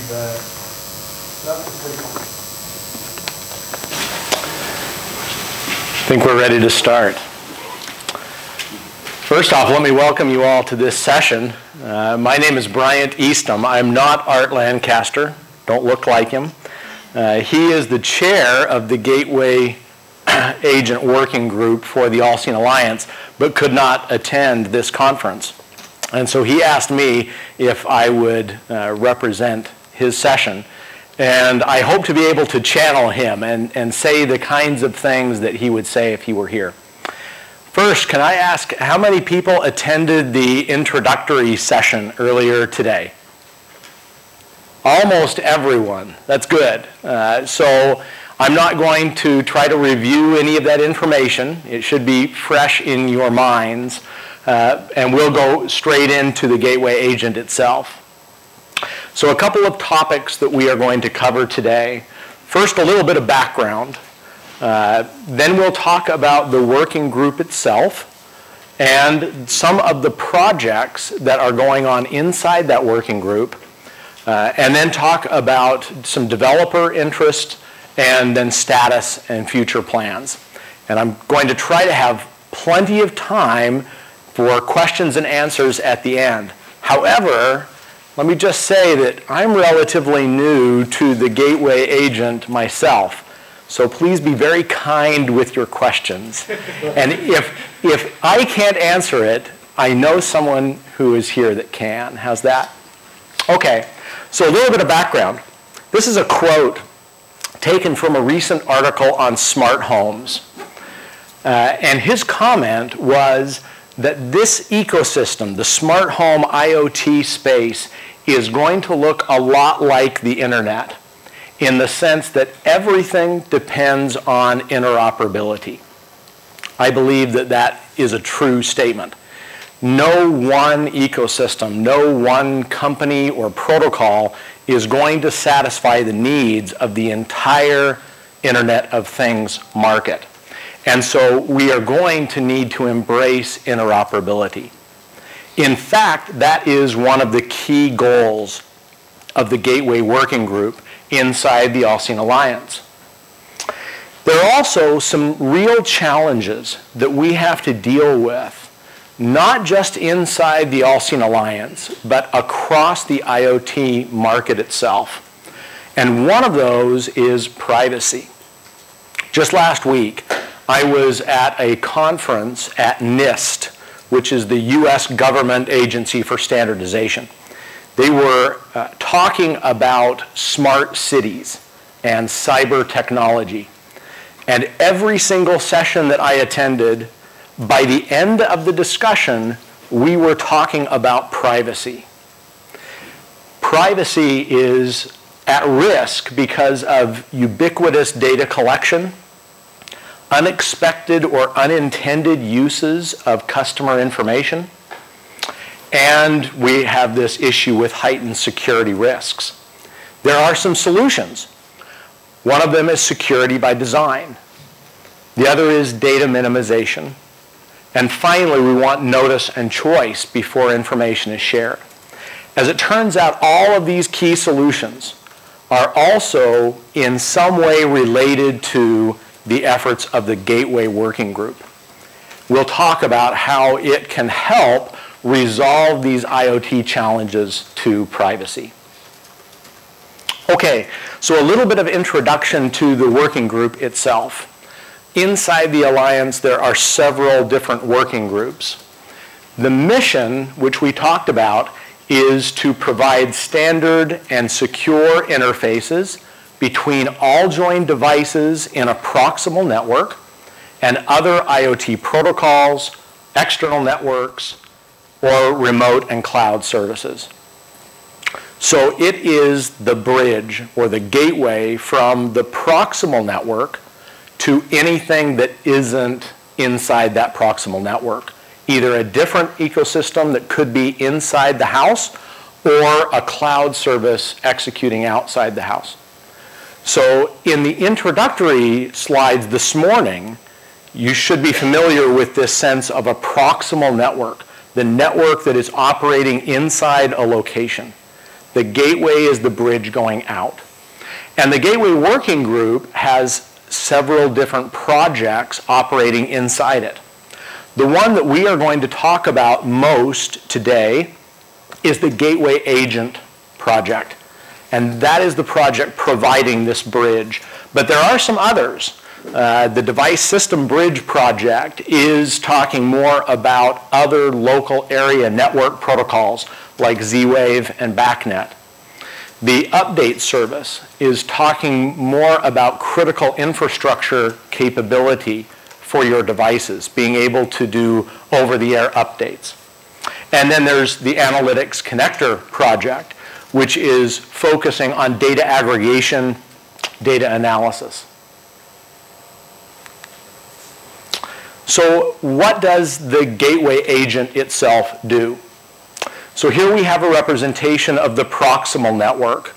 I think we're ready to start. First off, let me welcome you all to this session. My name is Bryant Eastham. I'm not Art Lancaster. Don't look like him. He is the chair of the Gateway Agent Working Group for the AllSeen Alliance, but could not attend this conference. And so he asked me if I would represent his session. And I hope to be able to channel him and say the kinds of things that he would say if he were here. First, can I ask how many people attended the introductory session earlier today? Almost everyone. That's good. So I'm not going to try to review any of that information. It should be fresh in your minds. And we'll go straight into the Gateway Agent itself. So a couple of topics that we are going to cover today. First, a little bit of background. Then we'll talk about the working group itself and some of the projects that are going on inside that working group. And then talk about some developer interest and then status and future plans. And I'm going to try to have plenty of time for questions and answers at the end. However, let me just say that I'm relatively new to the Gateway Agent myself. So please be very kind with your questions. And if I can't answer it, I know someone who is here that can. How's that? Okay, so a little bit of background. This is a quote taken from a recent article on smart homes. And his comment was that this ecosystem, the smart home IoT space, is going to look a lot like the internet in the sense that everything depends on interoperability. I believe that that is a true statement. No one ecosystem, no one company or protocol is going to satisfy the needs of the entire Internet of Things market. And so we are going to need to embrace interoperability. In fact, that is one of the key goals of the Gateway Working Group inside the AllSeen Alliance. There are also some real challenges that we have to deal with, not just inside the AllSeen Alliance, but across the IoT market itself. And one of those is privacy. Just last week, I was at a conference at NIST, which is the US Government Agency for Standardization. They were talking about smart cities and cyber technology. And every single session that I attended, by the end of the discussion, we were talking about privacy. Privacy is at risk because of ubiquitous data collection, unexpected or unintended uses of customer information, and we have this issue with heightened security risks. There are some solutions. One of them is security by design. The other is data minimization. And finally, we want notice and choice before information is shared. As it turns out, all of these key solutions are also in some way related to the efforts of the Gateway Working Group. We'll talk about how it can help resolve these IoT challenges to privacy. Okay, so a little bit of introduction to the working group itself. Inside the Alliance, there are several different working groups. The mission, which we talked about, is to provide standard and secure interfaces between AllJoyn devices in a proximal network and other IoT protocols, external networks, or remote and cloud services. So it is the bridge or the gateway from the proximal network to anything that isn't inside that proximal network, either a different ecosystem that could be inside the house or a cloud service executing outside the house. So in the introductory slides this morning, you should be familiar with this sense of a proximal network, the network that is operating inside a location. The gateway is the bridge going out. And the Gateway Working Group has several different projects operating inside it. The one that we are going to talk about most today is the Gateway Agent project. And that is the project providing this bridge. But there are some others. The Device System Bridge project is talking more about other local area network protocols like Z-Wave and BACnet. The Update service is talking more about critical infrastructure capability for your devices, being able to do over-the-air updates. And then there's the Analytics Connector project, which is focusing on data aggregation, data analysis. So what does the Gateway Agent itself do? So here we have a representation of the proximal network.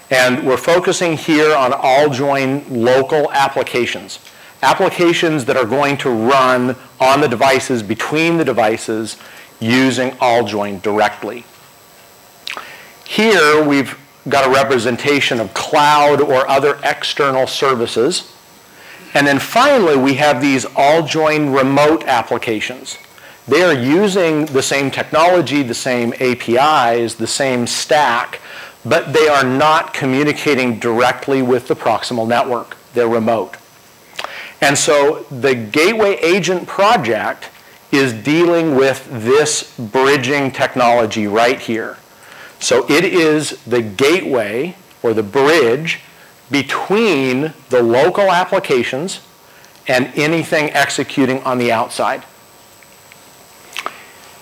And we're focusing here on AllJoyn local applications. Applications that are going to run on the devices, between the devices, using AllJoyn directly. Here we've got a representation of cloud or other external services. And then finally, we have these AllJoyn remote applications. They are using the same technology, the same APIs, the same stack, but they are not communicating directly with the proximal network. They're remote. And so the Gateway Agent project is dealing with this bridging technology right here. So it is the gateway or the bridge between the local applications and anything executing on the outside.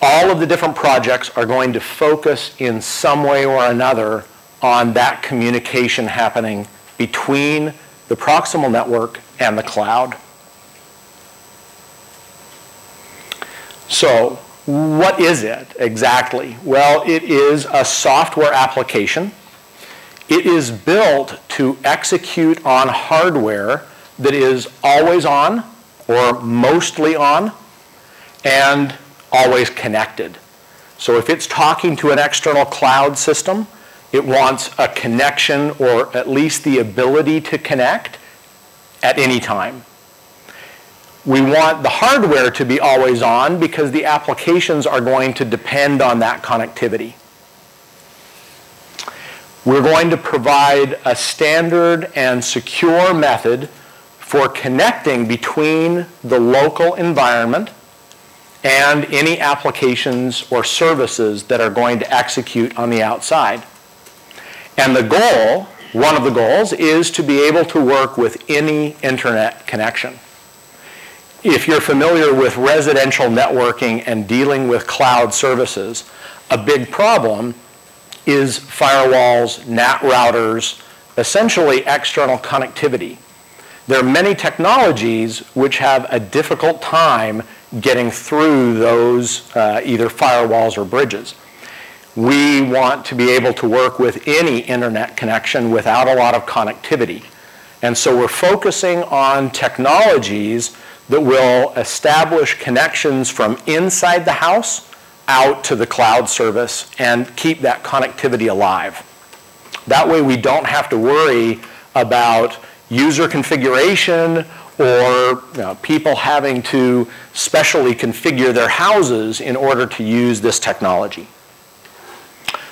All of the different projects are going to focus in some way or another on that communication happening between the proximal network and the cloud. So, what is it exactly? Well, it is a software application. It is built to execute on hardware that is always on or mostly on and always connected. So if it's talking to an external cloud system, it wants a connection or at least the ability to connect at any time. We want the hardware to be always on because the applications are going to depend on that connectivity. We're going to provide a standard and secure method for connecting between the local environment and any applications or services that are going to execute on the outside. And the goal, one of the goals, is to be able to work with any internet connection. If you're familiar with residential networking and dealing with cloud services, a big problem is firewalls, NAT routers, essentially external connectivity. There are many technologies which have a difficult time getting through those either firewalls or bridges. We want to be able to work with any internet connection without a lot of connectivity. And so we're focusing on technologies that will establish connections from inside the house out to the cloud service and keep that connectivity alive. That way we don't have to worry about user configuration or people having to specially configure their houses in order to use this technology.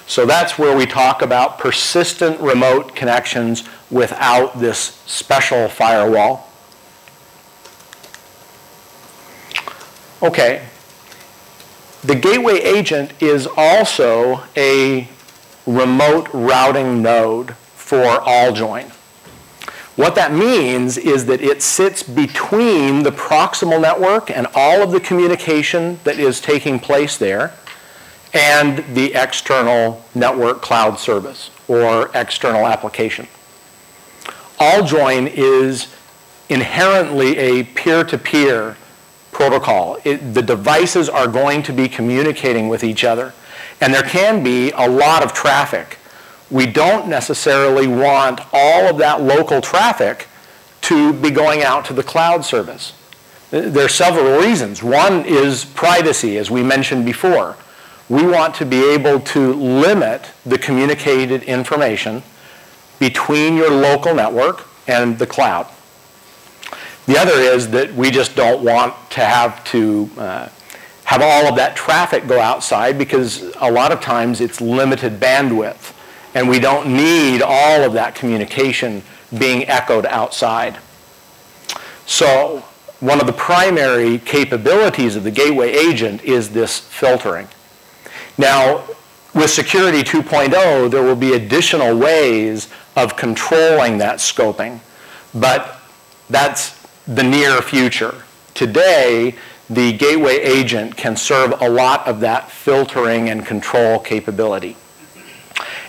So that's where we talk about persistent remote connections without this special firewall. Okay. The Gateway Agent is also a remote routing node for AllJoyn. What that means is that it sits between the proximal network and all of the communication that is taking place there and the external network cloud service or external application. AllJoyn is inherently a peer-to-peer protocol. The devices are going to be communicating with each other, and there can be a lot of traffic. We don't necessarily want all of that local traffic to be going out to the cloud service. There are several reasons. One is privacy, as we mentioned before. we want to be able to limit the communicated information between your local network and the cloud. The other is that we just don't want to have all of that traffic go outside, because a lot of times it's limited bandwidth, and we don't need all of that communication being echoed outside. So one of the primary capabilities of the gateway agent is this filtering. Now, with Security 2.0, there will be additional ways of controlling that scoping, but that's the near future. Today, the gateway agent can serve a lot of that filtering and control capability.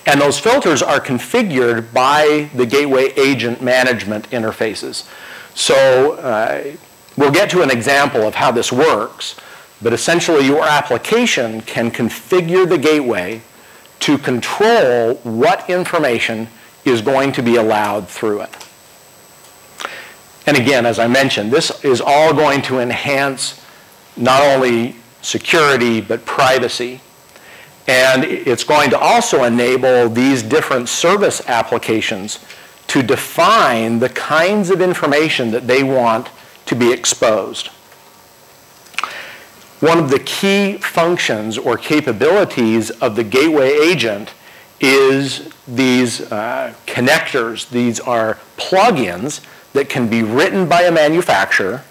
And those filters are configured by the gateway agent management interfaces. So we'll get to an example of how this works, but essentially your application can configure the gateway to control what information is going to be allowed through it. And again, as I mentioned, this is all going to enhance not only security, but privacy. And it's going to also enable these different service applications to define the kinds of information that they want to be exposed. One of the key functions or capabilities of the gateway agent is these connectors. These are plugins that can be written by a manufacturer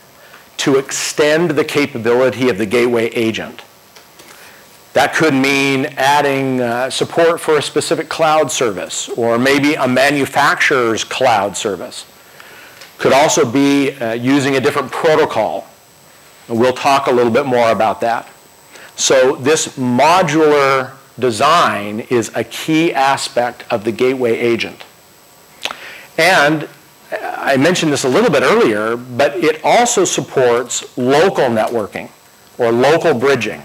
to extend the capability of the gateway agent. That could mean adding support for a specific cloud service, or maybe a manufacturer's cloud service. Could also be using a different protocol. And we'll talk a little bit more about that. So this modular design is a key aspect of the gateway agent. And I mentioned this a little bit earlier, but it also supports local networking or local bridging.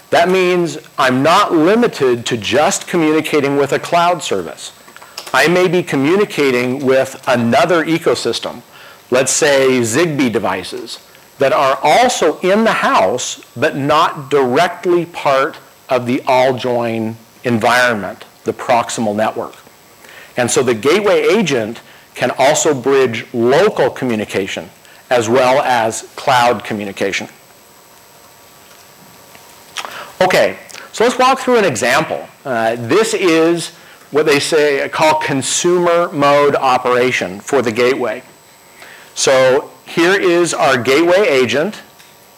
That means I'm not limited to just communicating with a cloud service. I may be communicating with another ecosystem, let's say Zigbee devices, that are also in the house but not directly part of the AllJoyn environment, the proximal network. And so the gateway agent can also bridge local communication as well as cloud communication. Okay, so let's walk through an example. This is what they call consumer mode operation for the gateway. So here is our gateway agent.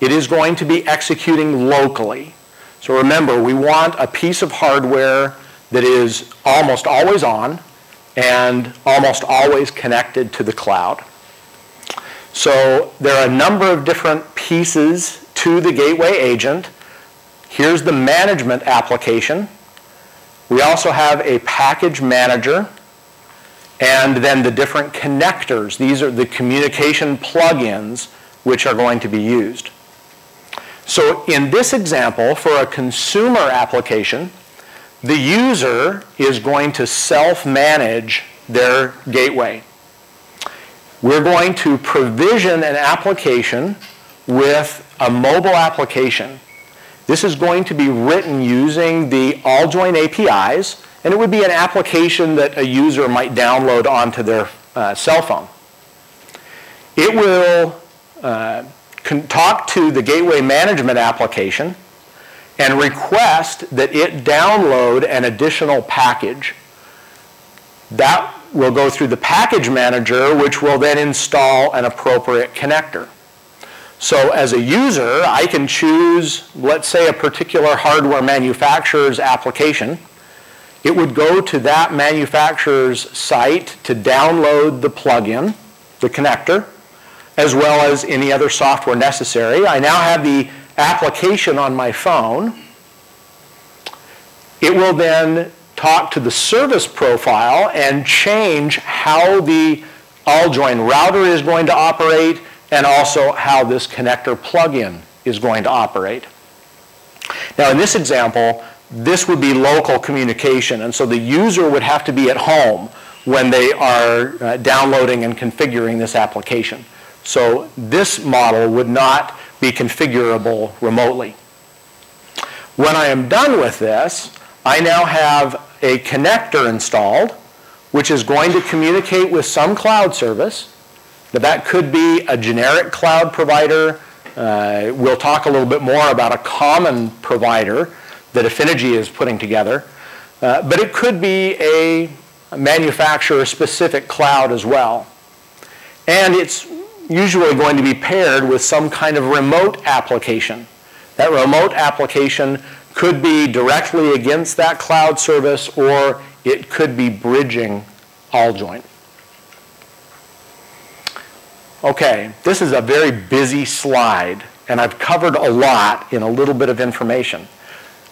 It is going to be executing locally. So remember, we want a piece of hardware that is almost always on and almost always connected to the cloud. So there are a number of different pieces to the gateway agent. Here's the management application. We also have a package manager, and then the different connectors. These are the communication plugins which are going to be used. So in this example, for a consumer application, the user is going to self-manage their gateway. We're going to provision an application with a mobile application. This is going to be written using the AllJoyn APIs, and it would be an application that a user might download onto their cell phone. It will talk to the gateway management application and request that it download an additional package. That will go through the package manager, which will then install an appropriate connector. So as a user, I can choose, let's say, a particular hardware manufacturer's application. It would go to that manufacturer's site to download the plugin, the connector, as well as any other software necessary. I now have the application on my phone. It will then talk to the service profile and change how the AllJoyn router is going to operate, and also how this connector plugin is going to operate. Now in this example, this would be local communication, and so the user would have to be at home when they are downloading and configuring this application. So this model would not be configurable remotely. When I am done with this, I now have a connector installed, which is going to communicate with some cloud service. That could be a generic cloud provider. We'll talk a little bit more about a common provider that Affinity is putting together. But it could be a manufacturer-specific cloud as well. And it's usually going to be paired with some kind of remote application. That remote application could be directly against that cloud service, or it could be bridging AllJoyn. Okay, this is a very busy slide, and I've covered a lot in a little bit of information,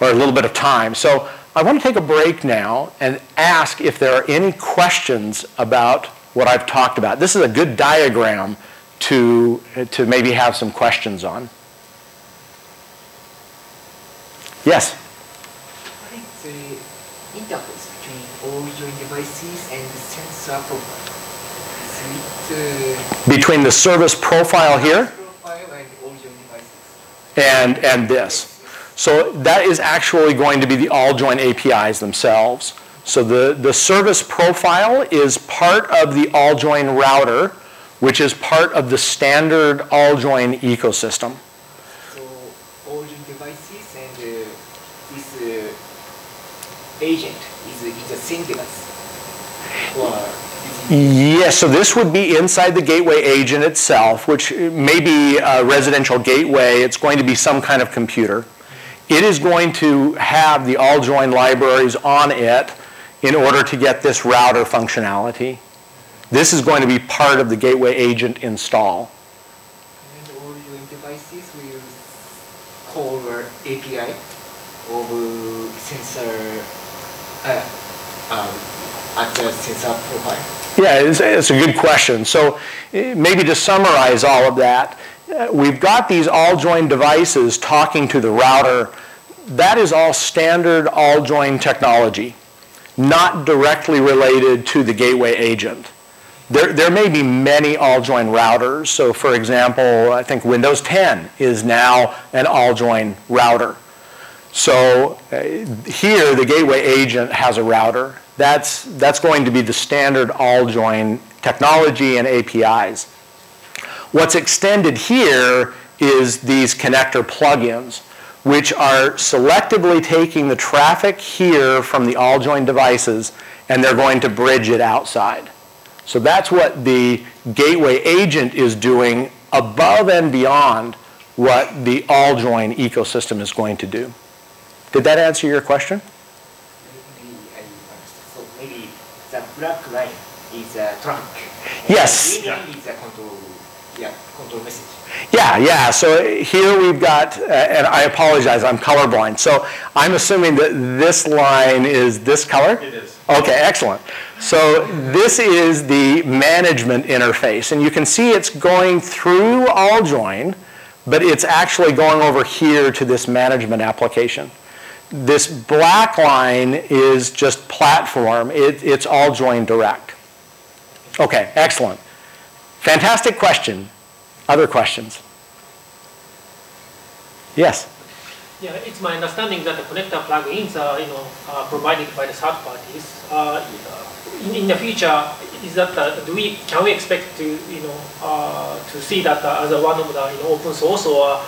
or a little bit of time. So I want to take a break now and ask if there are any questions about what I've talked about. This is a good diagram to maybe have some questions on. Yes? What is the interface between AllJoyn devices and the sensor profile? Between the service profile here and AllJoyn devices. And this. So that is actually going to be the AllJoyn APIs themselves. So the service profile is part of the AllJoyn router, which is part of the standard AllJoyn ecosystem. So AllJoyn devices and this agent is the same device? Or yes, so this would be inside the gateway agent itself, which may be a residential gateway. It's going to be some kind of computer. It is going to have the AllJoyn libraries on it in order to get this router functionality. This is going to be part of the gateway agent install. And AllJoyn devices will call API of sensor at the sensor profile. Yeah, it's a good question. So maybe to summarize all of that, we've got these AllJoyn devices talking to the router. That is all standard AllJoyn technology, not directly related to the gateway agent. There may be many AllJoyn routers. So for example, I think Windows 10 is now an AllJoyn router. So here, the gateway agent has a router. That's going to be the standard AllJoyn technology and APIs. What's extended here is these connector plugins, which are selectively taking the traffic here from the AllJoyn devices, and they're going to bridge it outside. So that's what the gateway agent is doing above and beyond what the AllJoyn ecosystem is going to do. Did that answer your question? So maybe the black line is a trunk. Yes. The green line is a control message. Yeah. So here we've got, and I apologize, I'm colorblind. So I'm assuming that this line is this color? It is. Okay, excellent. So this is the management interface. And you can see it's going through AllJoyn, but it's actually going over here to this management application. This black line is just platform. It's AllJoyn direct. Okay, excellent. Fantastic question. Other questions? Yes? Yeah, it's my understanding that the connector plugins are provided by the third parties. In the future, is that can we expect to to see that as one of the open source, or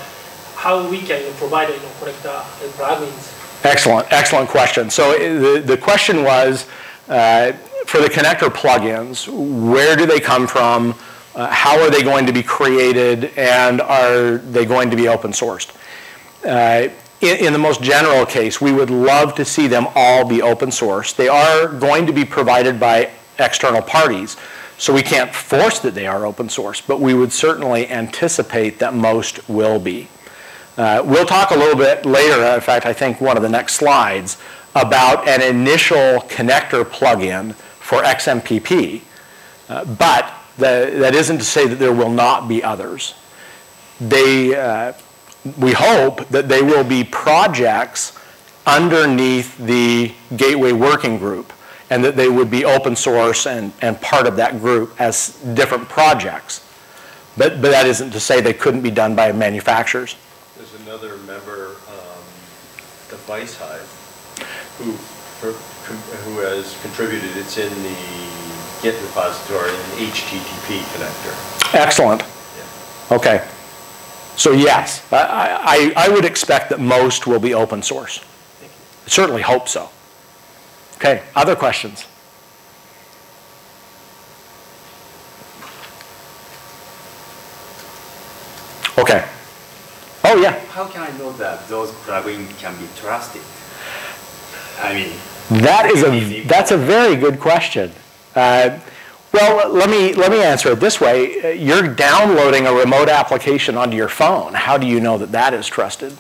how we can provide connector plugins? Excellent question. So the question was, for the connector plugins, where do they come from? How are they going to be created? And are they going to be open sourced? In the most general case, we would love to see them all be open source. They are going to be provided by external parties, so we can't force that they are open source, but we would certainly anticipate that most will be. We'll talk a little bit later, in fact, I think one of the next slides, about an initial connector plugin for XMPP, but that isn't to say that there will not be others. We hope that they will be projects underneath the Gateway Working Group, and that they would be open source and part of that group as different projects. But that isn't to say they couldn't be done by manufacturers. There's another member, the device hive, who has contributed. It's in the Git repository, an HTTP connector. Excellent. Yeah. Okay. So yes, I would expect that most will be open source. I certainly hope so. Okay, other questions? Okay. Oh yeah. How can I know that those plugins can be trusted? I mean, that's a very good question. Well, let me answer it this way. You're downloading a remote application onto your phone. How do you know that that is trusted?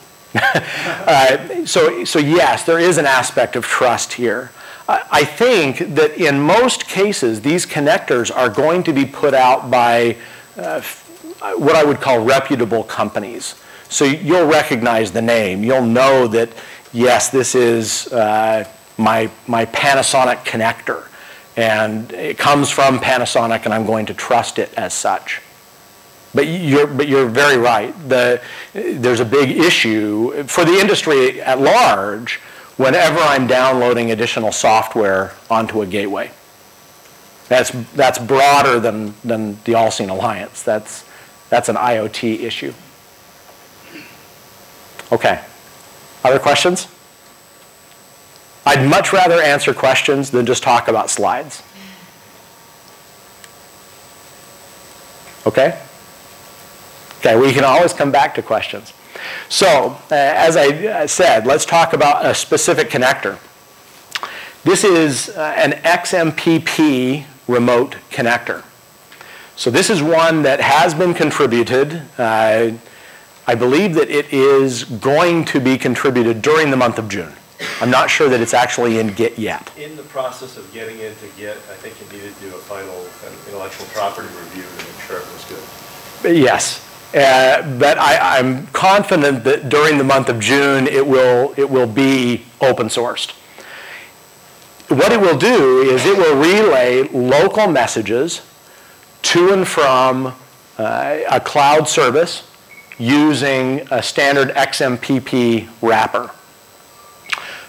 So yes, there is an aspect of trust here. I think that in most cases, these connectors are going to be put out by what I would call reputable companies. So you'll recognize the name. You'll know that, yes, this is my Panasonic connector. And it comes from Panasonic, and I'm going to trust it as such. But you're very right. There's a big issue for the industry at large whenever I'm downloading additional software onto a gateway. That's broader than the AllSeen Alliance. That's an IoT issue. Okay. Other questions? I'd much rather answer questions than just talk about slides. Okay? Okay, we can always come back to questions. So, as I said, let's talk about a specific connector. This is an XMPP remote connector. So this is one that has been contributed. I believe that it is going to be contributed during the month of June. I'm not sure that it's actually in Git yet. In the process of getting into Git, I think you needed to do a final kind of intellectual property review to make sure it was good. Yes, but I'm confident that during the month of June it will be open sourced. What it will do is it will relay local messages to and from a cloud service using a standard XMPP wrapper.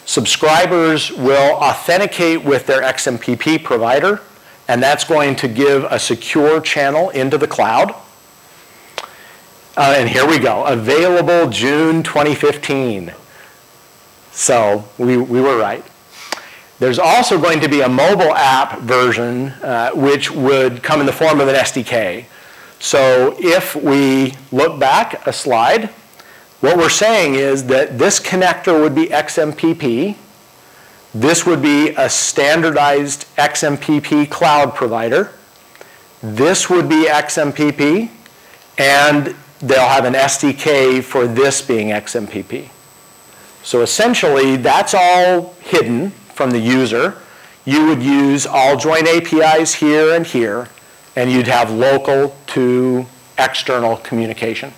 Subscribers will authenticate with their XMPP provider, and that's going to give a secure channel into the cloud. And here we go, available June 2015. So we were right. There's also going to be a mobile app version which would come in the form of an SDK. So if we look back a slide, what we're saying is that this connector would be XMPP. This would be a standardized XMPP cloud provider. This would be XMPP, and they'll have an SDK for this being XMPP. So essentially, that's all hidden from the user. You would use AllJoyn APIs here and here, and you'd have local to external communication.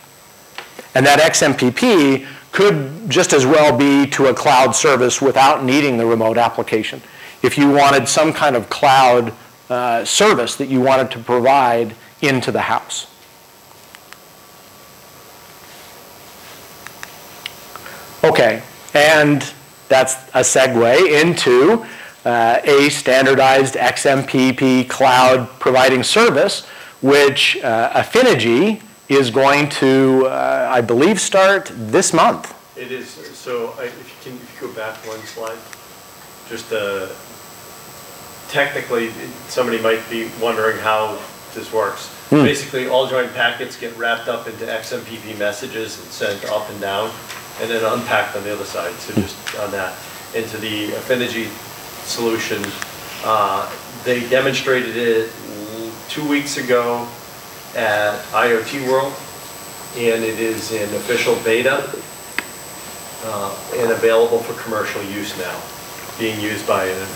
And that XMPP could just as well be to a cloud service without needing the remote application. If you wanted some kind of cloud service that you wanted to provide into the house. Okay, and that's a segue into a standardized XMPP cloud providing service, which Affinity is going to, I believe, start this month. It is. So if you go back one slide, just technically, somebody might be wondering how this works. Basically, AllJoyn packets get wrapped up into XMPP messages and sent up and down, and then unpacked on the other side. So just on that, into the Affinity solution, they demonstrated it 2 weeks ago at IoT World, and it is in official beta and available for commercial use now, being used by an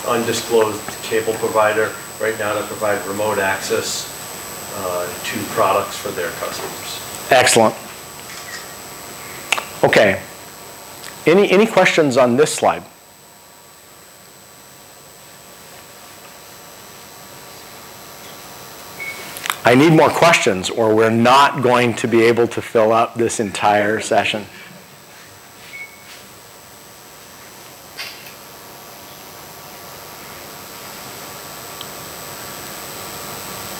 undisclosed cable provider right now to provide remote access to products for their customers. Excellent. Okay. Any questions on this slide? I need more questions, or we're not going to be able to fill up this entire session.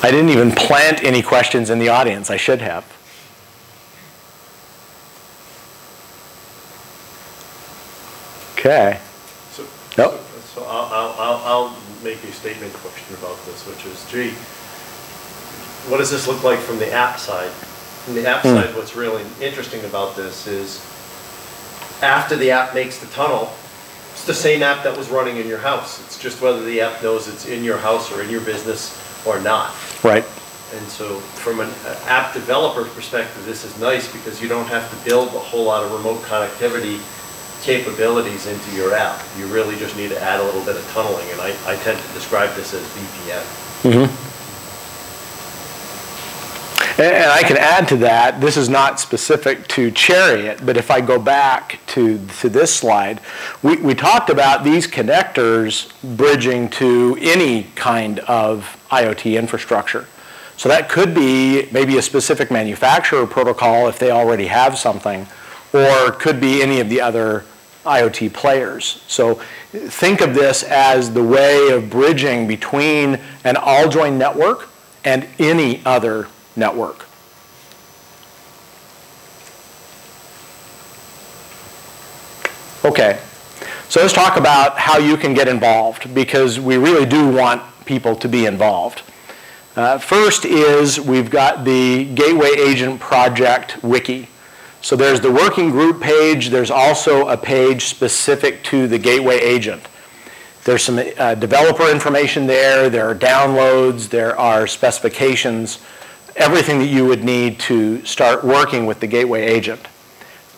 I didn't even plant any questions in the audience. I should have. Okay. So I'll make a statement question about this, which is, gee, what does this look like from the app side? From the app side, what's really interesting about this is after the app makes the tunnel, it's the same app that was running in your house. It's just whether the app knows it's in your house or in your business or not. Right. And so from an app developer perspective, this is nice because you don't have to build a whole lot of remote connectivity capabilities into your app. You really just need to add a little bit of tunneling, and I tend to describe this as VPN. Mm-hmm. And I can add to that, this is not specific to Chariot, but if I go back to this slide, we talked about these connectors bridging to any kind of IoT infrastructure. So that could be maybe a specific manufacturer protocol if they already have something, or could be any of the other IoT players. So think of this as the way of bridging between an AllJoyn network and any other network. Okay, so let's talk about how you can get involved, because we really do want people to be involved. First is we've got the Gateway Agent Project Wiki. So there's the working group page. There's also a page specific to the Gateway Agent. There's some developer information there. There are downloads. There are specifications. Everything that you would need to start working with the Gateway Agent.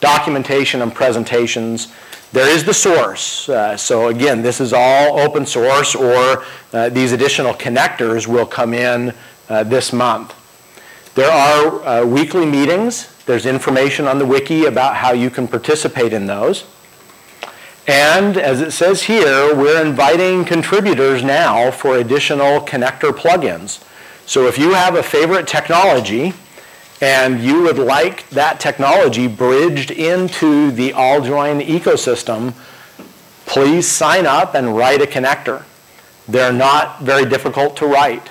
Documentation and presentations. There is the source. So again, this is all open source, or these additional connectors will come in this month. There are weekly meetings. There's information on the wiki about how you can participate in those. And as it says here, we're inviting contributors now for additional connector plugins. So if you have a favorite technology and you would like that technology bridged into the AllJoyn ecosystem, please sign up and write a connector. They're not very difficult to write.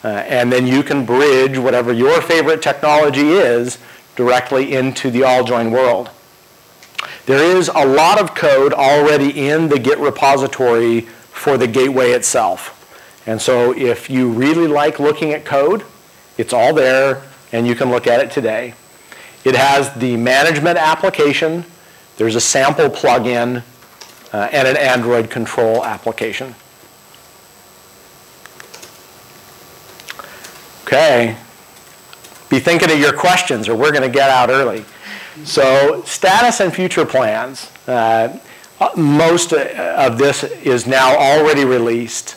And then you can bridge whatever your favorite technology is directly into the AllJoyn world. There is a lot of code already in the Git repository for the gateway itself. And so if you really like looking at code, it's all there and you can look at it today. It has the management application, there's a sample plugin, and an Android control application. Okay. Be thinking of your questions or we're going to get out early. So status and future plans. Most of this is now already released.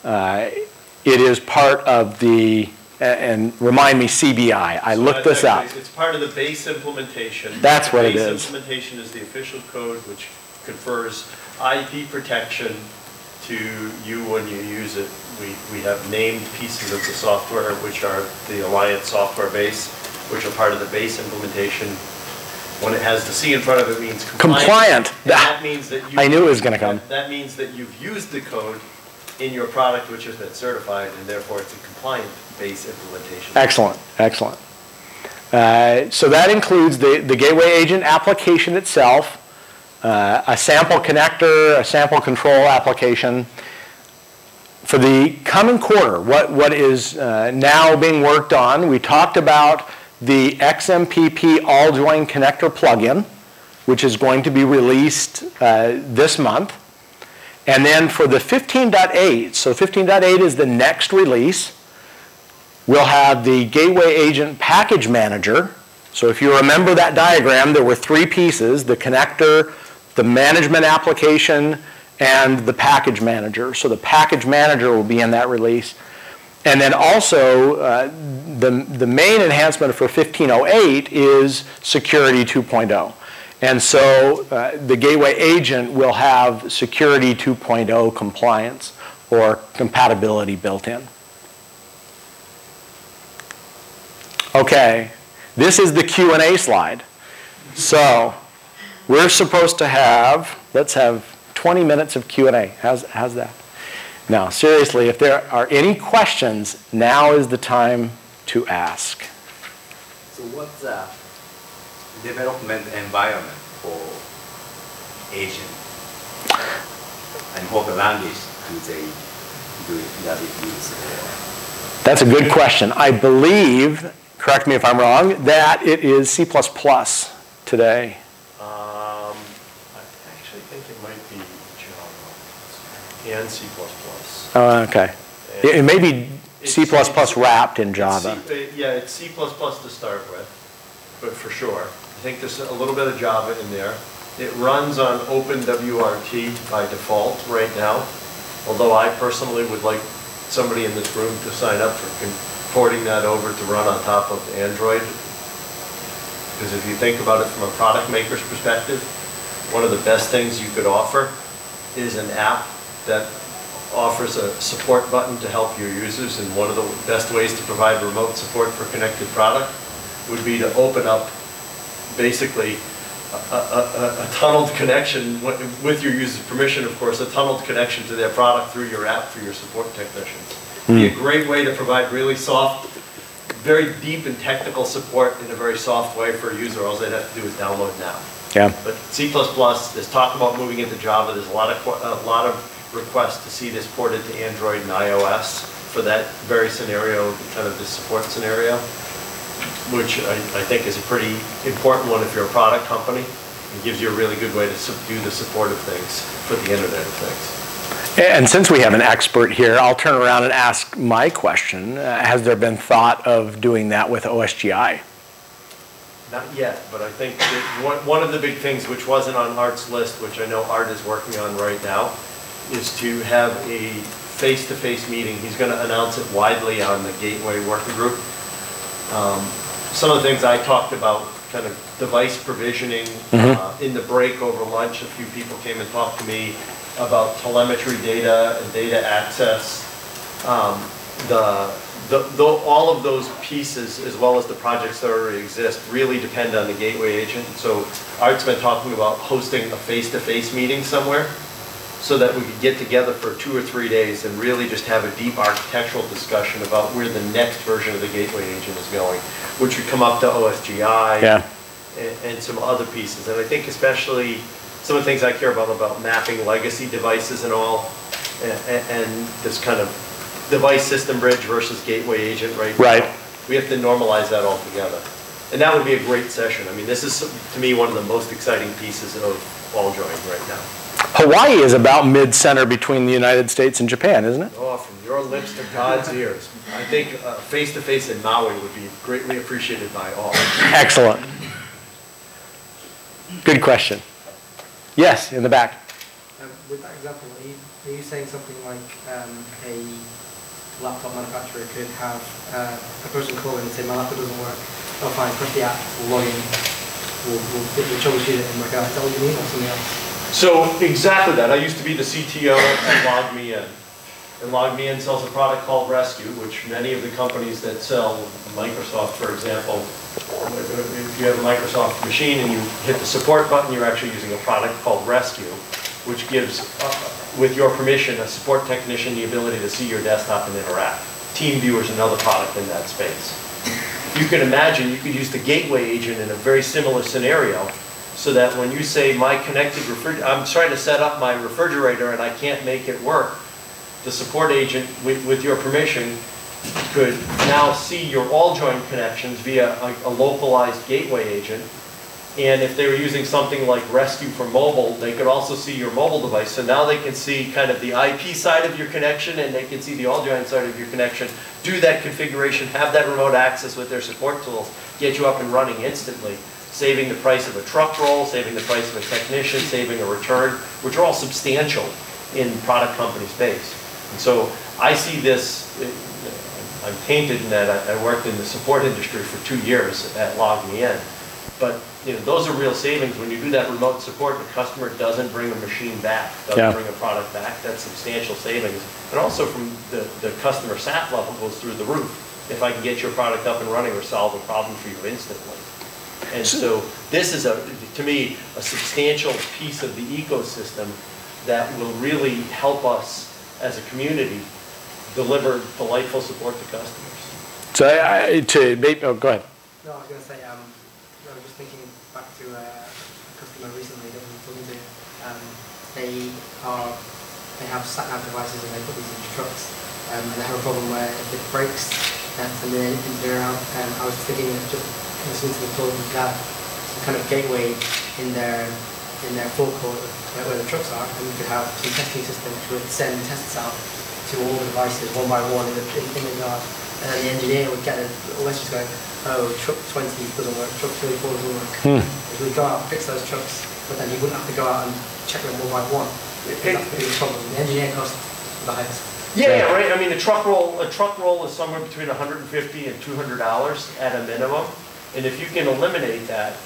It is part of the, and remind me, CBI. I looked this up. It's part of the base implementation. That's what it is. Base implementation is the official code which confers IP protection to you when you use it. We have named pieces of the software which are the Alliance software base, which are part of the base implementation. When it has the C in front of it, it means compliant. That means that I knew it was going to come. That means that you've used the code in your product which has been certified, and therefore it's a compliant base implementation. Excellent, excellent. So that includes the Gateway Agent application itself, a sample connector, a sample control application. For the coming quarter, what is now being worked on, we talked about the XMPP AllJoyn connector plugin, which is going to be released this month. And then for the 15.8, so 15.8 is the next release, we'll have the Gateway Agent Package Manager. So if you remember that diagram, there were three pieces: the connector, the management application, and the package manager. So the package manager will be in that release. And then also, the main enhancement for 15.08 is Security 2.0. And so the Gateway Agent will have Security 2.0 compliance or compatibility built in. Okay, this is the Q&A slide. So we're supposed to have, let's have 20 minutes of Q&A. How's that? Now, seriously, if there are any questions, now is the time to ask. So what's the development environment for agent? And what language do it use? That's a good question. I believe, correct me if I'm wrong, that it is C++ today. I actually think it might be Java and C++. Oh, okay. It may be C++ wrapped in Java. Yeah, it's C++ to start with, but for sure. I think there's a little bit of Java in there. It runs on OpenWRT by default right now, although I personally would like somebody in this room to sign up for porting that over to run on top of Android. Because if you think about it from a product maker's perspective, one of the best things you could offer is an app that offers a support button to help your users, and one of the best ways to provide remote support for connected product would be to open up basically a tunneled connection, with your user's permission, of course, a tunneled connection to their product through your app for your support technicians. It'd be a great way to provide really soft, very deep and technical support in a very soft way for a user. All they'd have to do is download now. Yeah. But C++, there's talk about moving into Java. There's a lot of requests to see this ported to Android and iOS for that very scenario, kind of this support scenario, which I think is a pretty important one if you're a product company. It gives you a really good way to do the support of things for the Internet of Things. And since we have an expert here, I'll turn around and ask my question. Has there been thought of doing that with OSGI? Not yet, but I think that one of the big things which wasn't on Art's list, which I know Art is working on right now, is to have a face-to-face meeting. He's going to announce it widely on the Gateway Working Group. Some of the things I talked about, kind of device provisioning, in the break over lunch, a few people came and talked to me about telemetry data and data access. All of those pieces, as well as the projects that already exist, really depend on the gateway agent. So Art's been talking about hosting a face-to-face meeting somewhere so that we could get together for 2 or 3 days and really just have a deep architectural discussion about where the next version of the gateway agent is going, which would come up to OSGI and some other pieces. And I think especially some of the things I care about mapping legacy devices and all, and this kind of device system bridge versus gateway agent right now. We have to normalize that all together. And that would be a great session. I mean, this is, to me, one of the most exciting pieces of AllJoyn right now. Hawaii is about mid-center between the United States and Japan, isn't it? Oh, from your lips to God's ears. I think face-to-face in Maui would be greatly appreciated by all. Excellent. Good question. Yes, in the back. With that example, are you saying something like a laptop manufacturer could have a person call in and say, my laptop doesn't work, oh fine, press the app, we'll log in, we'll troubleshoot it and work out. Is that what you mean, or something else? So exactly that. I used to be the CTO at LogMeIn. And LogMeIn sells a product called Rescue, which many of the companies that sell Microsoft, for example, if you have a Microsoft machine and you hit the support button, you're actually using a product called Rescue, which gives, with your permission, a support technician the ability to see your desktop and interact. TeamViewer is another product in that space. You can imagine you could use the gateway agent in a very similar scenario, so that when you say my connected refrigerator, I'm trying to set up my refrigerator and I can't make it work, the support agent, with your permission, could now see your AllJoyn connections via a localized gateway agent. And if they were using something like Rescue for mobile, they could also see your mobile device. So now they can see kind of the IP side of your connection, and they can see the AllJoyn side of your connection, do that configuration, have that remote access with their support tools, get you up and running instantly, saving the price of a truck roll, saving the price of a technician, saving a return, which are all substantial in product company space. And so I see this, I'm tainted in that I worked in the support industry for 2 years at LogMeIn. But those are real savings. When you do that remote support, the customer doesn't bring a machine back, doesn't bring a product back. That's substantial savings. And also from the customer sat level goes through the roof if I can get your product up and running or solve a problem for you instantly. And so this is, to me, a substantial piece of the ecosystem that will really help us as a community, deliver delightful support to customers. So go ahead. No, I was going to say, I was just thinking back to a customer recently that we were talking to. They have sat-nav devices and they put these into trucks. And they have a problem where if it breaks and the engine out, I was thinking of just listening to the talk of that, some kind of gateway in their forecourt where the trucks are, and you could have some testing system which would send tests out to all the devices one by one in the yard. And then the engineer would get a message going, oh, truck 20 doesn't work, truck 34 doesn't work. So we'd go out and fix those trucks, but then he wouldn't have to go out and check them one by one. That's the biggest problem. The engineer cost the highest. Yeah, right. I mean, a truck roll is somewhere between $150 and $200 at a minimum. And if you can eliminate that,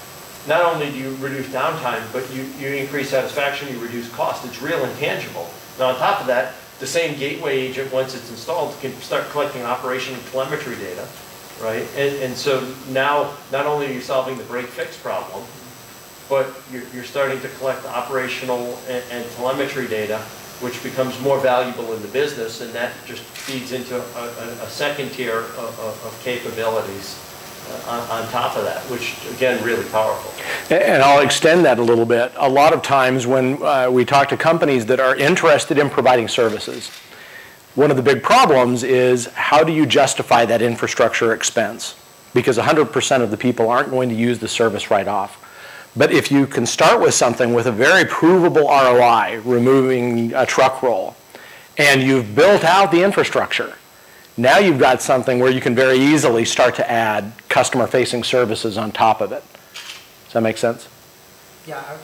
not only do you reduce downtime, but you increase satisfaction, you reduce cost. It's real and tangible. Now, on top of that, the same gateway agent, once it's installed, can start collecting operation and telemetry data, right? And so now, not only are you solving the break-fix problem, but you're starting to collect operational and telemetry data, which becomes more valuable in the business, and that just feeds into a second tier of capabilities on top of that, which, again, really powerful. And I'll extend that a little bit. A lot of times when we talk to companies that are interested in providing services, one of the big problems is how do you justify that infrastructure expense? Because 100% of the people aren't going to use the service right off. But if you can start with something with a very provable ROI, removing a truck roll, and you've built out the infrastructure, now you've got something where you can very easily start to add customer-facing services on top of it. Does that make sense? Yeah, I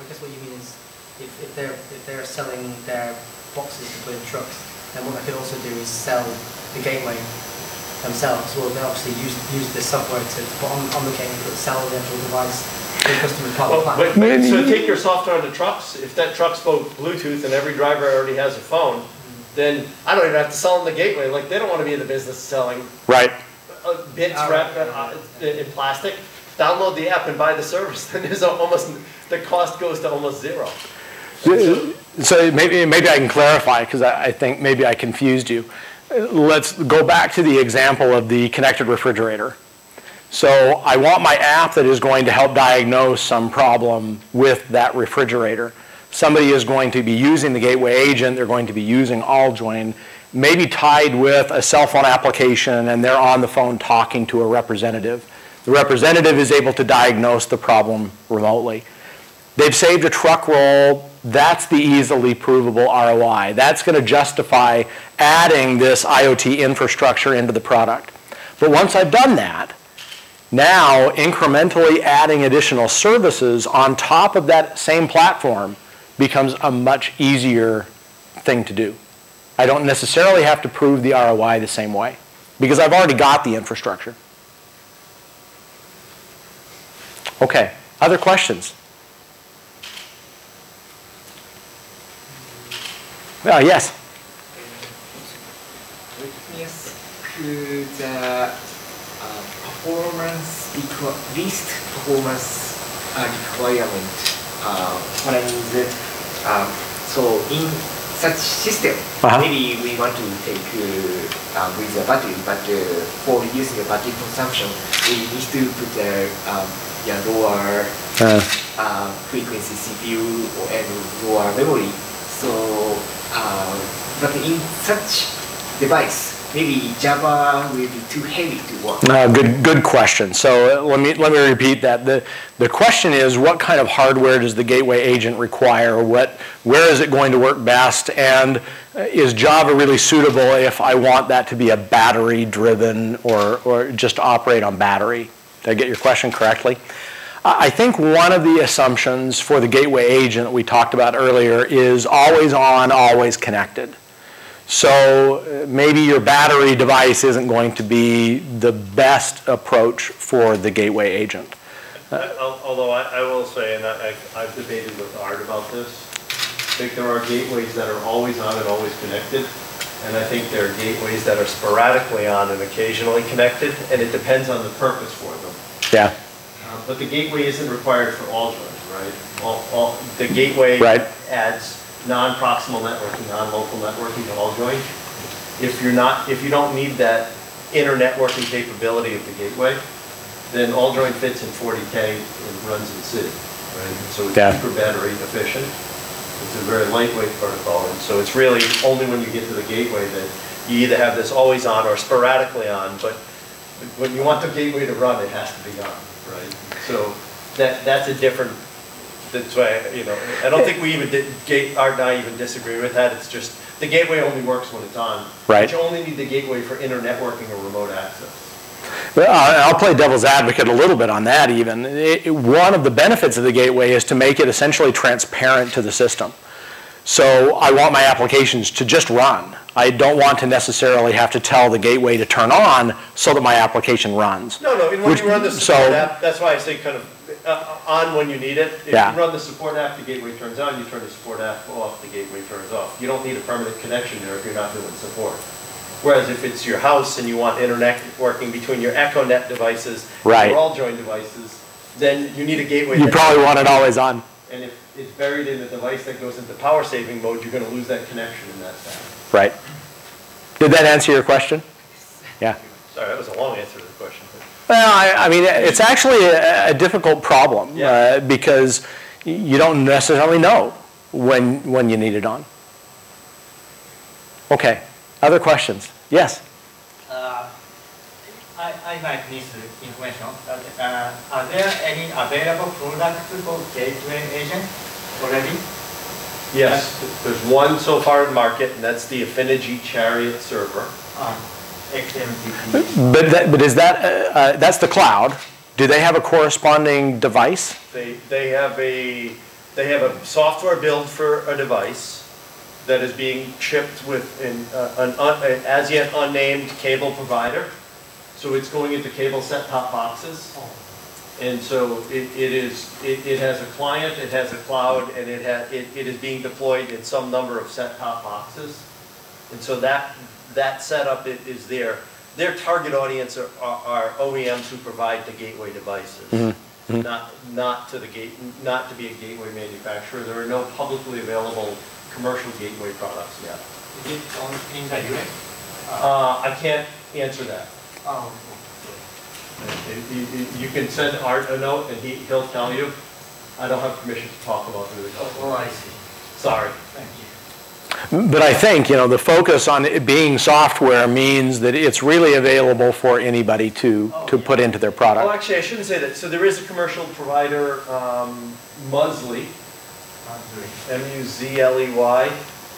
guess what you mean is if they're selling their boxes to put in trucks, then what they could also do is sell the gateway themselves. Well, they obviously use this software to put on the gateway, but sell the actual device. So take your software on the trucks. If that truck spoke Bluetooth and every driver already has a phone, then I don't even have to sell them the gateway. Like, they don't want to be in the business of selling bits wrapped in plastic. Download the app and buy the service. Then there's the cost goes to almost zero. So maybe I can clarify, because I think maybe I confused you. Let's go back to the example of the connected refrigerator. So I want my app that is going to help diagnose some problem with that refrigerator. Somebody is going to be using the gateway agent, they're going to be using AllJoyn, maybe tied with a cell phone application, and they're on the phone talking to a representative. The representative is able to diagnose the problem remotely. They've saved a truck roll. That's the easily provable ROI. That's going to justify adding this IoT infrastructure into the product. But once I've done that, now incrementally adding additional services on top of that same platform becomes a much easier thing to do. I don't necessarily have to prove the ROI the same way because I've already got the infrastructure. Okay, other questions? Yes. Witness to the least performance requirement following so in such system, maybe we want to take with the battery, but for reducing the battery consumption, we need to put a lower frequency CPU and lower memory. So, but in such device, maybe Java will be too heavy to work. Good question. So let me repeat that. The question is, what kind of hardware does the gateway agent require? Where is it going to work best? And is Java really suitable if I want that to be a battery-driven or just operate on battery? Did I get your question correctly? I think one of the assumptions for the gateway agent that we talked about earlier is always on, always connected. So maybe your battery device isn't going to be the best approach for the gateway agent. Although I will say, and I've debated with Art about this, I think there are gateways that are always on and always connected. And I think there are gateways that are sporadically on and occasionally connected, and it depends on the purpose for them. Yeah. But the gateway isn't required for AllJoyn, right? The gateway adds non-proximal networking, non-local networking to AllJoyn. If you don't need that inter-networking capability of the gateway, then AllJoyn fits in 40K and runs in city, right? So it's super battery efficient. It's a very lightweight protocol, and so it's really only when you get to the gateway that you either have this always on or sporadically on, but when you want the gateway to run, it has to be on, right? So that's a different, that's why, you know, I don't think we even Art and I even disagree with that. It's just the gateway only works when it's on. Right. But you only need the gateway for inter-networking or remote access. Well, I'll play devil's advocate a little bit on that even. One of the benefits of the gateway is to make it essentially transparent to the system. So I want my applications to just run. I don't want to necessarily have to tell the gateway to turn on so that my application runs. No, when you run the support app, that's why I say kind of on when you need it. If you run the support app, the gateway turns on. You turn the support app off, the gateway turns off. You don't need a permanent connection there if you're not doing support. Whereas if it's your house and you want internet working between your EchoNet devices and your AllJoyn devices, then you need a gateway. You probably want it always on. And if it's buried in a device that goes into power saving mode, you're going to lose that connection in that time. Right. Did that answer your question? Yeah. Sorry, that was a long answer to the question. Well, I mean, it's actually a difficult problem because you don't necessarily know when you need it on. Okay. Other questions? Yes? I might need information. Are there any available products for gateway agent already? Yes, there's one so far in the market, and that's the Affinity Chariot server. XMPP. But is that, that's the cloud. Do they have a corresponding device? They have a software build for a device that is being shipped with an as yet unnamed cable provider. So it's going into cable set-top boxes. And so it has a client, it has a cloud, and it is being deployed in some number of set-top boxes. And so that setup is there. Their target audience are OEMs who provide the gateway devices, not to be a gateway manufacturer. There are no publicly available commercial gateway products yet. Is it in the US? I can't answer that. Oh. You can send Art a note and he'll tell you. I don't have permission to talk about the Oh, I see. Sorry. Thank you. But I think, you know, the focus on it being software means that it's really available for anybody to put into their product. Well, actually, I shouldn't say that. So there is a commercial provider, Musley, M-U-Z-L-E-Y,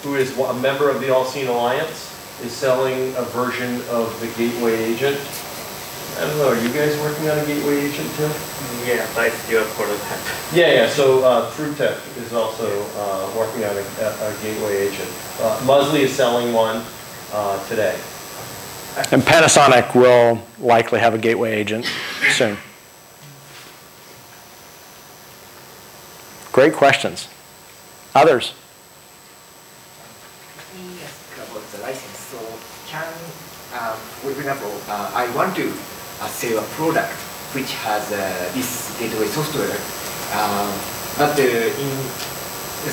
who is a member of the AllSeen Alliance, is selling a version of the gateway agent. I don't know, are you guys working on a gateway agent too? Yeah, but it's your prototype. Yeah, so TrueTech is also working on a gateway agent. Musley is selling one today. And Panasonic will likely have a gateway agent soon. Great questions. Others? About the license. So can, for example, I want to sell a product which has this gateway software, but in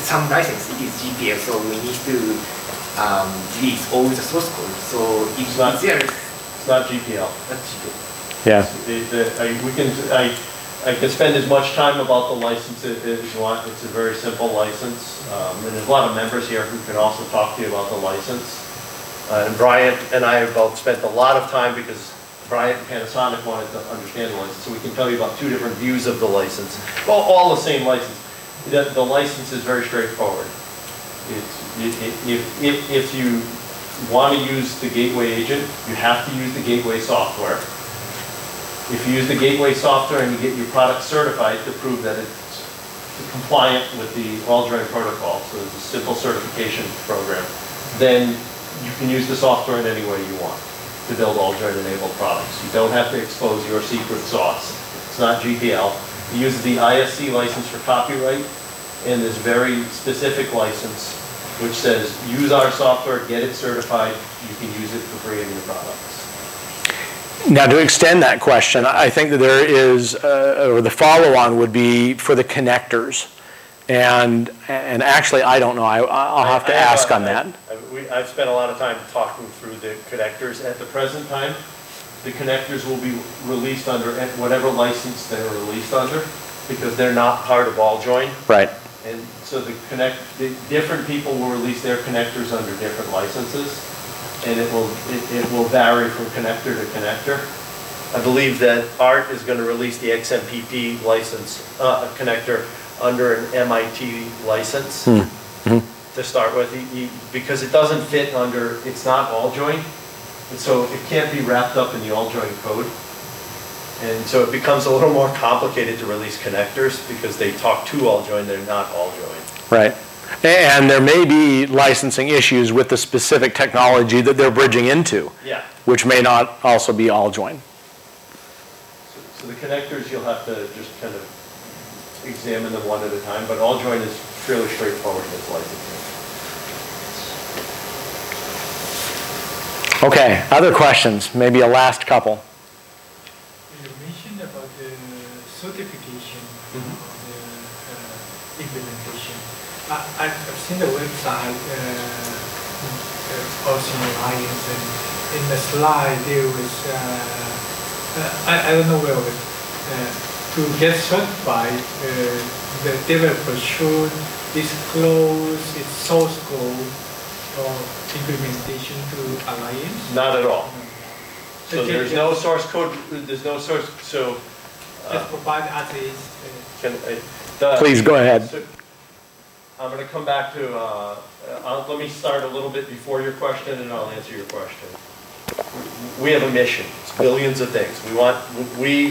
some license it is GPL, so we need to release all the source code. So if not, there, it's not GPL. That's GPL. Yeah. I can spend as much time about the license as you want. It's a very simple license. And there's a lot of members here who can also talk to you about the license. And Bryant and I have both spent a lot of time because Bryant and Panasonic wanted to understand the license. So we can tell you about two different views of the license. Well, all the same license. The license is very straightforward. If you want to use the gateway agent, you have to use the gateway software. If you use the gateway software and you get your product certified to prove that it's compliant with the AllJoyn protocol, so it's a simple certification program, then you can use the software in any way you want to build AllJoyn-enabled products. You don't have to expose your secret sauce. It's not GPL. It uses the ISC license for copyright and this very specific license which says use our software, get it certified, you can use it for free in your products. Now, to extend that question, I think that there is, or the follow-on would be for the connectors. And actually, I don't know. I'll have to ask on that. I've spent a lot of time talking through the connectors. At the present time, the connectors will be released under whatever license they're released under, because they're not part of AllJoyn. Right. And so the different people will release their connectors under different licenses, and it will vary from connector to connector. I believe that ART is going to release the XMPP license connector under an MIT license to start with, because it doesn't fit under, it's not AllJoyn, and so it can't be wrapped up in the AllJoyn code. And so it becomes a little more complicated to release connectors because they talk to AllJoyn, they're not AllJoyn. Right. And there may be licensing issues with the specific technology that they're bridging into, yeah, which may not also be AllJoyn. So the connectors, you'll have to just kind of examine them one at a time, but AllJoyn is fairly straightforward in its licensing. Okay, other questions? Maybe a last couple. You mentioned about the certification of the implementation. I've seen the website, AllSeen Alliance, and in the slide there was, I don't know where it was, to get certified, the developer should disclose its source code or implementation to Alliance? Not at all. So there's no source code, there's no source, so. Just provide as is. Please go ahead. So, I'm going to come back to, let me start a little bit before your question and I'll answer your question. We have a mission, it's billions of things.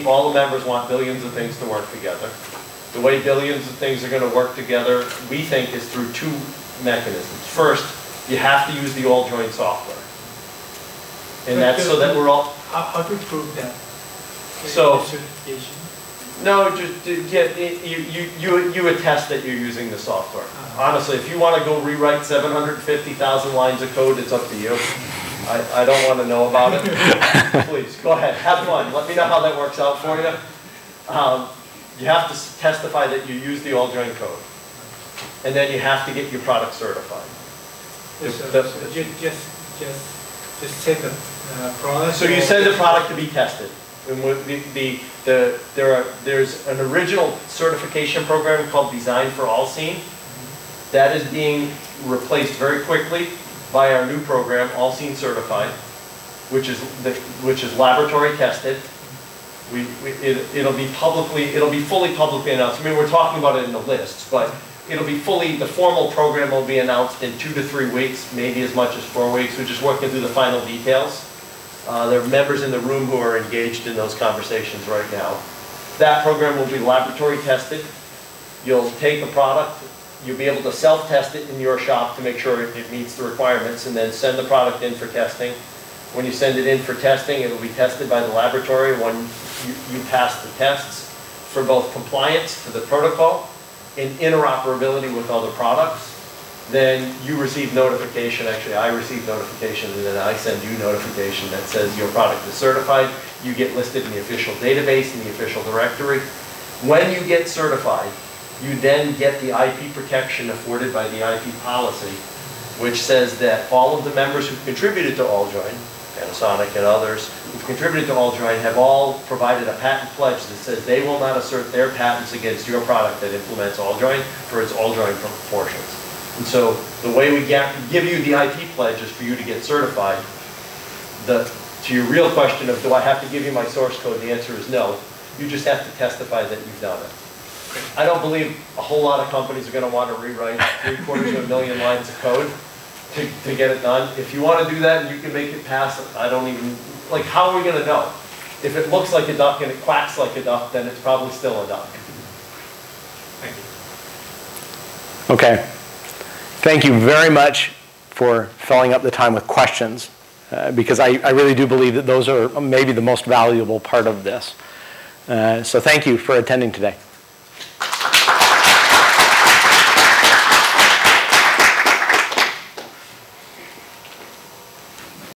All the members want billions of things to work together. The way billions of things are going to work together, we think, is through two mechanisms. First, you have to use the AllJoyn software. And that's so that we're all... How to prove that? So, certification? no, just you attest that you're using the software. Honestly, if you want to go rewrite 750,000 lines of code, it's up to you. I don't want to know about it. Please, go ahead, have fun. Let me know how that works out for you. You have to testify that you use the AllJoyn code. And then you have to get your product certified. Just send the product. So you send the product to be tested. And there's an original certification program called Design for AllSeen. That is being replaced very quickly by our new program, AllSeen Certified, which is laboratory tested. It'll be fully publicly announced. I mean, we're talking about it in the lists, but the formal program will be announced in 2 to 3 weeks, maybe as much as 4 weeks. We're just working through the final details. There are members in the room who are engaged in those conversations right now. That program will be laboratory tested. You'll take the product, you'll be able to self-test it in your shop to make sure it meets the requirements, and then send the product in for testing. When you send it in for testing, it will be tested by the laboratory. When you pass the tests for both compliance to the protocol and interoperability with other products, then you receive notification. Actually, I receive notification, and then I send you notification that says your product is certified. You get listed in the official database, in the official directory. When you get certified, you then get the IP protection afforded by the IP policy, which says that all of the members who've contributed to AllJoyn, Panasonic and others who've contributed to AllJoyn, have all provided a patent pledge that says they will not assert their patents against your product that implements AllJoyn for its AllJoyn portions. And so the way we give you the IP pledge is for you to get certified. To your real question of do I have to give you my source code, the answer is no. You just have to testify that you've done it. I don't believe a whole lot of companies are going to want to rewrite 750,000 lines of code to get it done. If you want to do that and you can make it pass, how are we going to know? If it looks like a duck and it quacks like a duck, then it's probably still a duck. Thank you. Okay. Thank you very much for filling up the time with questions, because I really do believe that those are maybe the most valuable part of this. So thank you for attending today.